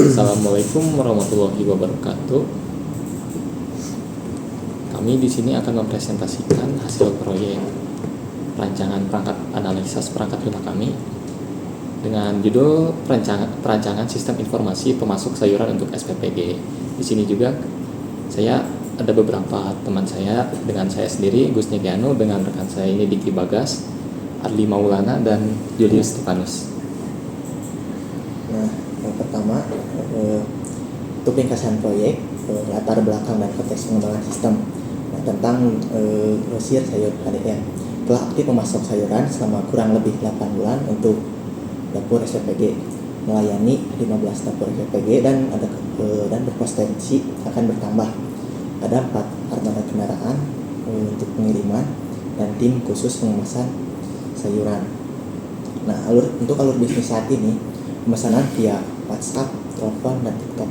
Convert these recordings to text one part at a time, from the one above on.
Assalamualaikum warahmatullahi wabarakatuh. Kami di sini akan mempresentasikan hasil proyek rancangan perangkat analisis perangkat lunak kami dengan judul perancangan sistem informasi pemasok sayuran untuk SPPG. Di sini juga saya ada beberapa teman saya dengan saya sendiri Gus Negiano, dengan rekan saya ini Diki Bagas, Arli Maulana, dan Julius Stefanus. Nah, yang pertama untuk ringkasan proyek, latar belakang dan konteks pengembangan sistem. Nah, tentang grosir sayur HDM telah aktif memasok sayuran selama kurang lebih 8 bulan untuk dapur SPPG, melayani 15 dapur SPPG dan berpotensi akan bertambah. Ada 4 armada kendaraan untuk pengiriman dan tim khusus pengemasan sayuran. Nah, untuk alur bisnis saat ini, pemesanan via WhatsApp, telepon, dan TikTok,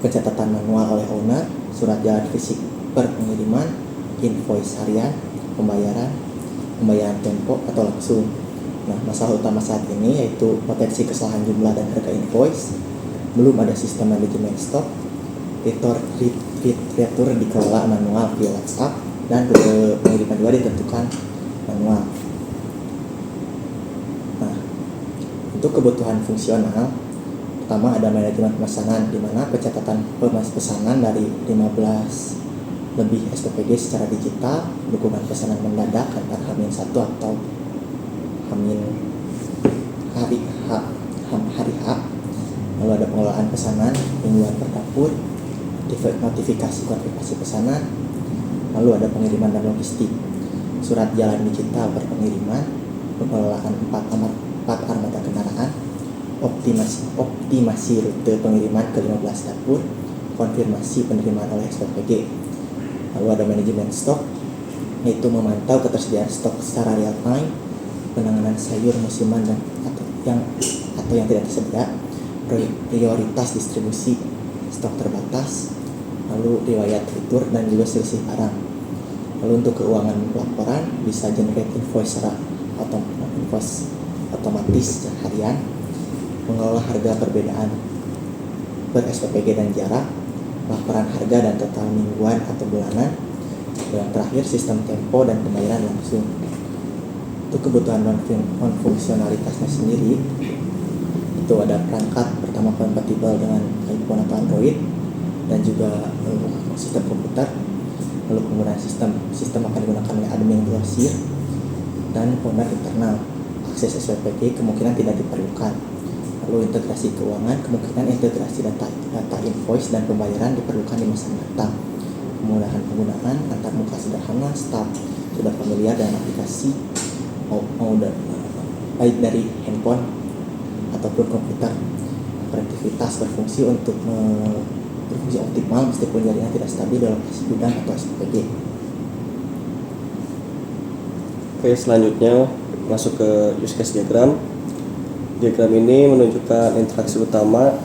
pencatatan manual oleh owner, surat jalan fisik per pengiriman, invoice harian, pembayaran tempo atau langsung. Nah, masalah utama saat ini yaitu potensi kesalahan jumlah dan harga invoice, belum ada sistem manajemen stok, fitur dikelola manual via WhatsApp, dan pengiriman juga ditentukan manual. Nah, untuk kebutuhan fungsional, pertama ada manajemen pemesanan, di mana pencatatan pesanan dari 15 lebih SPPG secara digital, dukungan pesanan mendadak antar H-1 atau hari H, lalu ada pengelolaan pesanan, mingguan per dapur, notifikasi konfirmasi pesanan, lalu ada pengiriman dan logistik, surat jalan digital per pengiriman, pengelolaan 4 armada kendaraan, optimasi rute pengiriman ke 15 dapur, konfirmasi penerimaan oleh SPPG. Lalu ada manajemen stok, yaitu memantau ketersediaan stok secara real time, penanganan sayur musiman atau yang tidak tersedia, prioritas distribusi stok terbatas, lalu riwayat retur dan juga selisih barang. Lalu untuk keuangan laporan bisa generate invoice otomatis harian, mengelola harga perbedaan per SPPG dan jarak, laporan harga dan total mingguan atau bulanan, dan terakhir sistem tempo dan pembayaran langsung. Untuk kebutuhan non-fungsionalitasnya sendiri, itu ada perangkat pertama kompatibel dengan iPhone atau Android, dan juga sistem komputer. Lalu penggunaan sistem akan digunakan oleh admin grosir dan owner internal. Akses SPPG kemungkinan tidak diperlukan. Lalu integrasi keuangan, kemungkinan integrasi data invoice dan pembayaran diperlukan di masa mendatang. Kemudahan penggunaan antar muka sederhana, staf sudah familiar dengan aplikasi baik dari handphone ataupun komputer. Konektivitas berfungsi optimal meskipun jaringan tidak stabil dalam lokasi gudang atau SPPG. Oke, selanjutnya masuk ke use case diagram. Diagram ini menunjukkan interaksi utama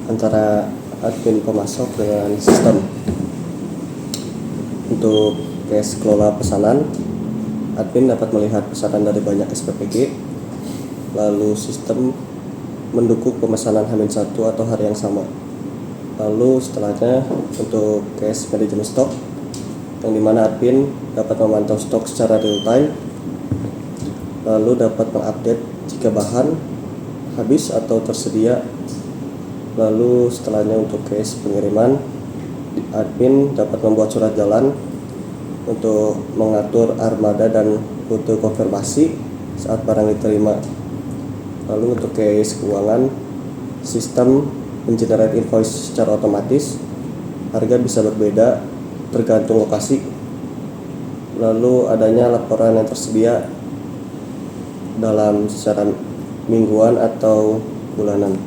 antara admin pemasok dengan sistem. Untuk case kelola pesanan, admin dapat melihat pesanan dari banyak SPPG, lalu sistem mendukung pemesanan H-1 atau hari yang sama. Lalu setelahnya untuk case manajemen stok, yang dimana admin dapat memantau stok secara real time, lalu dapat mengupdate jika bahan habis atau tersedia. Lalu setelahnya untuk case pengiriman, admin dapat membuat surat jalan untuk mengatur armada dan rute konfirmasi saat barang diterima. Lalu untuk case keuangan, sistem mengenerate invoice secara otomatis, harga bisa berbeda tergantung lokasi. Lalu adanya laporan yang tersedia dalam secara mingguan atau bulanan.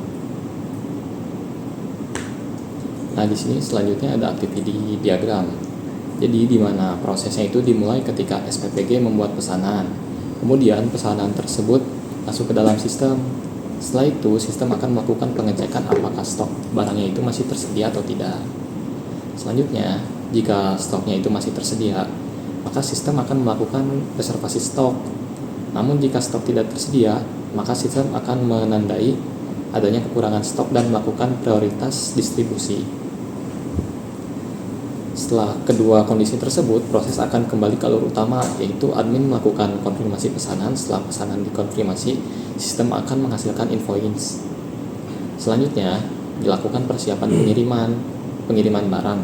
Nah, di sini selanjutnya ada activity diagram. Jadi di mana prosesnya itu dimulai ketika SPPG membuat pesanan. Kemudian pesanan tersebut masuk ke dalam sistem. Setelah itu sistem akan melakukan pengecekan apakah stok barangnya itu masih tersedia atau tidak. Selanjutnya, jika stoknya itu masih tersedia, maka sistem akan melakukan reservasi stok. Namun jika stok tidak tersedia, maka sistem akan menandai adanya kekurangan stok dan melakukan prioritas distribusi. Setelah kedua kondisi tersebut, proses akan kembali ke alur utama, yaitu admin melakukan konfirmasi pesanan. Setelah pesanan dikonfirmasi, sistem akan menghasilkan invoice. Selanjutnya, dilakukan persiapan pengiriman barang.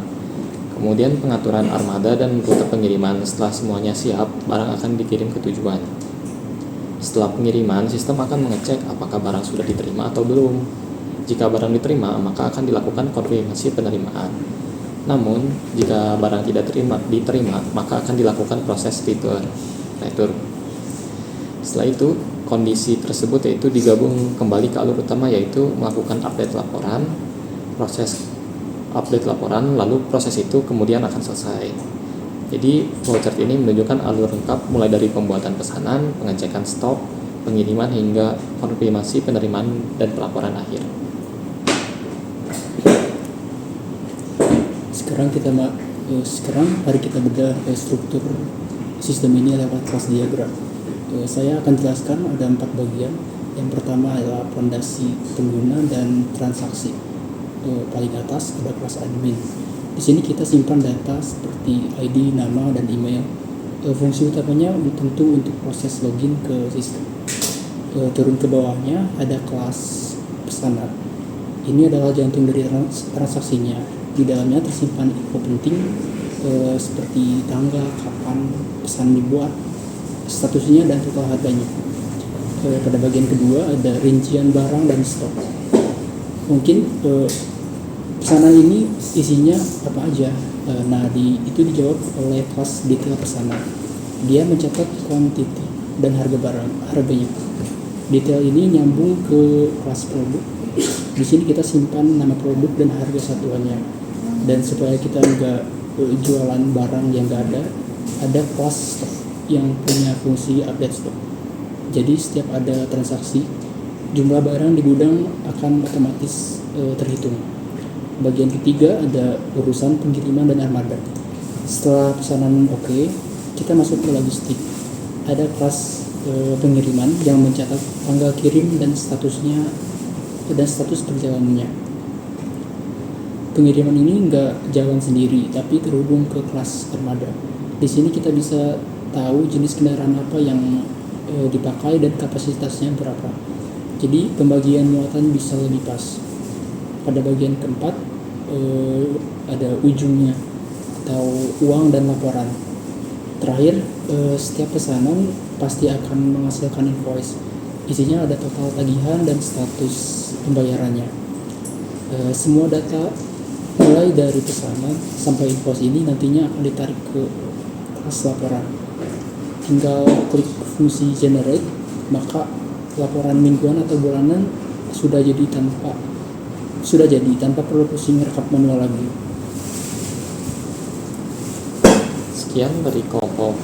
Kemudian pengaturan armada dan rute pengiriman. Setelah semuanya siap, barang akan dikirim ke tujuan. Setelah pengiriman, sistem akan mengecek apakah barang sudah diterima atau belum. Jika barang diterima, maka akan dilakukan konfirmasi penerimaan. Namun, jika barang tidak diterima, maka akan dilakukan proses return. Setelah itu, kondisi tersebut yaitu digabung kembali ke alur utama, yaitu melakukan update laporan, proses update laporan, lalu proses itu kemudian akan selesai. Jadi, flowchart ini menunjukkan alur lengkap mulai dari pembuatan pesanan, pengecekan stok, pengiriman hingga konfirmasi penerimaan dan pelaporan akhir. Sekarang mari kita bedah struktur sistem ini lewat kelas diagram. Saya akan jelaskan ada 4 bagian. Yang pertama adalah fondasi pengguna dan transaksi. Paling atas ada kelas admin. Di sini kita simpan data seperti ID, nama, dan email. Fungsi utamanya tentu untuk proses login ke sistem. Turun ke bawahnya ada kelas pesanan. Ini adalah jantung dari transaksinya. Di dalamnya tersimpan info penting seperti tanggal, kapan pesan dibuat, statusnya, dan total harganya. Pada bagian kedua ada rincian barang dan stok. Mungkin pesanan ini isinya apa aja. Itu dijawab oleh kelas detail pesanan. Dia mencatat quantity dan harganya. Detail ini nyambung ke kelas produk. Di sini kita simpan nama produk dan harga satuannya. Dan supaya kita nggak jualan barang yang nggak ada kelas stok yang punya fungsi update stok. Jadi setiap ada transaksi, jumlah barang di gudang akan otomatis terhitung. Bagian ketiga ada urusan pengiriman dan armada. Setelah pesanan oke, kita masuk ke logistik. Ada kelas pengiriman yang mencatat tanggal kirim dan status perjalanannya. Pengiriman ini nggak jalan sendiri, tapi terhubung ke kelas armada. Di sini kita bisa tahu jenis kendaraan apa yang dipakai dan kapasitasnya berapa. Jadi pembagian muatan bisa lebih pas. Pada bagian keempat ada ujungnya atau uang dan laporan. Terakhir, setiap pesanan pasti akan menghasilkan invoice. Isinya ada total tagihan dan status pembayarannya. Semua data mulai dari pesanan sampai invoice ini nantinya akan ditarik ke kelas laporan. Tinggal klik fungsi generate, maka laporan mingguan atau bulanan sudah jadi tanpa perlu pusing rekap manual lagi. Sekian dari kelompok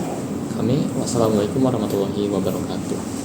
kami. Wassalamualaikum warahmatullahi wabarakatuh.